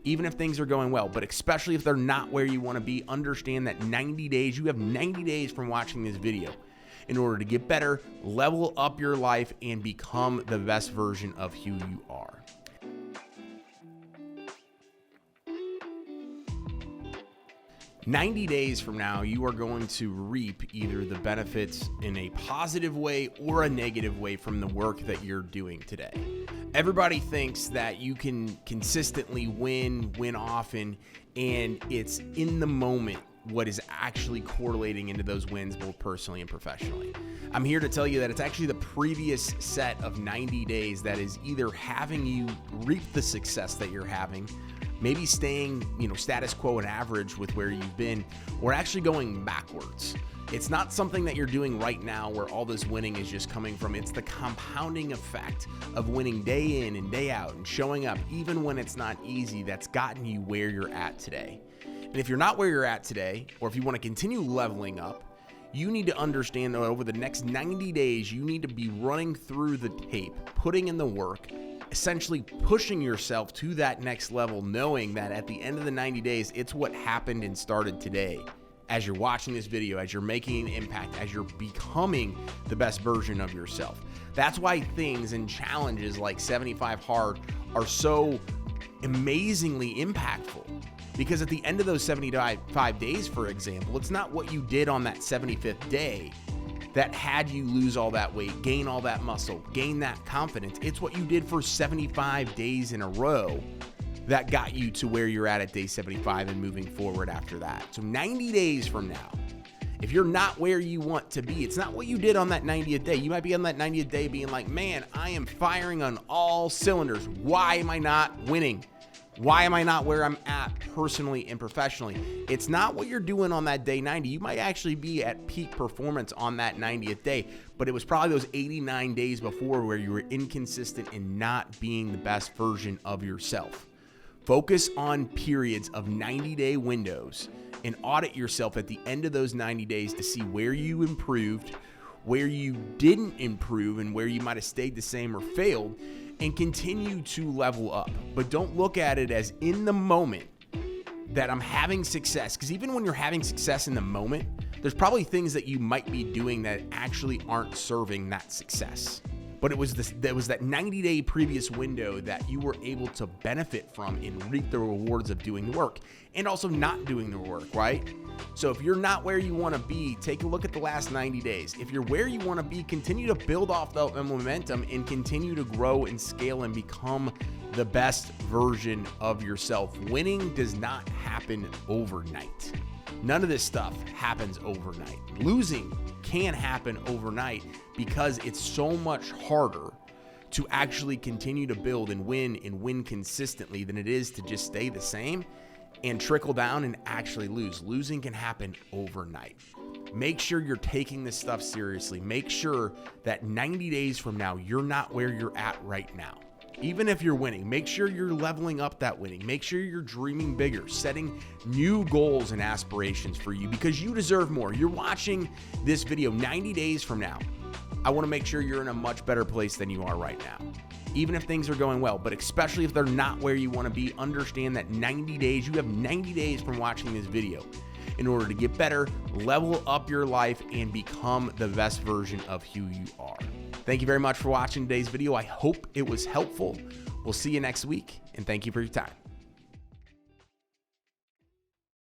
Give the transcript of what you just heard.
even if things are going well, but especially if they're not where you want to be. Understand that 90 days, you have 90 days from watching this video in order to get better, level up your life, and become the best version of who you are. "90 days from now, you are going to reap either the benefits in a positive way or a negative way from the work that you're doing today." Everybody thinks that you can consistently win often, and it's in the moment what is actually correlating into those wins, both personally and professionally. I'm here to tell you that it's actually the previous set of 90 days that is either having you reap the success that you're having, maybe staying, status quo and average with where you've been, or actually going backwards. It's not something that you're doing right now where all this winning is just coming from. It's the compounding effect of winning day in and day out and showing up even when it's not easy that's gotten you where you're at today. And if you're not where you're at today, or if you want to continue leveling up, you need to understand that over the next 90 days, you need to be running through the tape, putting in the work, essentially pushing yourself to that next level, knowing that at the end of the 90 days, it's what happened and started today. As you're watching this video, as you're making an impact, as you're becoming the best version of yourself. That's why things and challenges like 75 Hard are so amazingly impactful. Because at the end of those 75 days, for example, it's not what you did on that 75th day that had you lose all that weight, gain all that muscle, gain that confidence. It's what you did for 75 days in a row that got you to where you're at day 75 and moving forward after that. So 90 days from now, if you're not where you want to be, it's not what you did on that 90th day. You might be on that 90th day being like, man, I am firing on all cylinders. Why am I not winning? Why am I not where I'm at personally and professionally? It's not what you're doing on that day 90. You might actually be at peak performance on that 90th day, but it was probably those 89 days before where you were inconsistent and not being the best version of yourself. Focus on periods of 90-day windows and audit yourself at the end of those 90 days to see where you improved, where you didn't improve, and where you might have stayed the same or failed, and continue to level up. But don't look at it as in the moment that I'm having success, because even when you're having success in the moment, there's probably things that you might be doing that actually aren't serving that success. But it was that 90-day previous window that you were able to benefit from and reap the rewards of doing the work and also not doing the work, right? So if you're not where you want to be, take a look at the last 90 days. If you're where you want to be, continue to build off the momentum and continue to grow and scale and become the best version of yourself. Winning does not happen overnight. None of this stuff happens overnight. Losing can happen overnight because it's so much harder to actually continue to build and win consistently than it is to just stay the same and trickle down and actually lose. Losing can happen overnight. Make sure you're taking this stuff seriously. Make sure that 90 days from now, you're not where you're at right now. Even if you're winning, make sure you're leveling up that winning. Make sure you're dreaming bigger, setting new goals and aspirations for you because you deserve more. You're watching this video 90 days from now. I want to make sure you're in a much better place than you are right now. Even if things are going well, but especially if they're not where you want to be, understand that 90 days, you have 90 days from watching this video in order to get better, level up your life, and become the best version of who you are. Thank you very much for watching today's video. I hope it was helpful. We'll see you next week, and thank you for your time.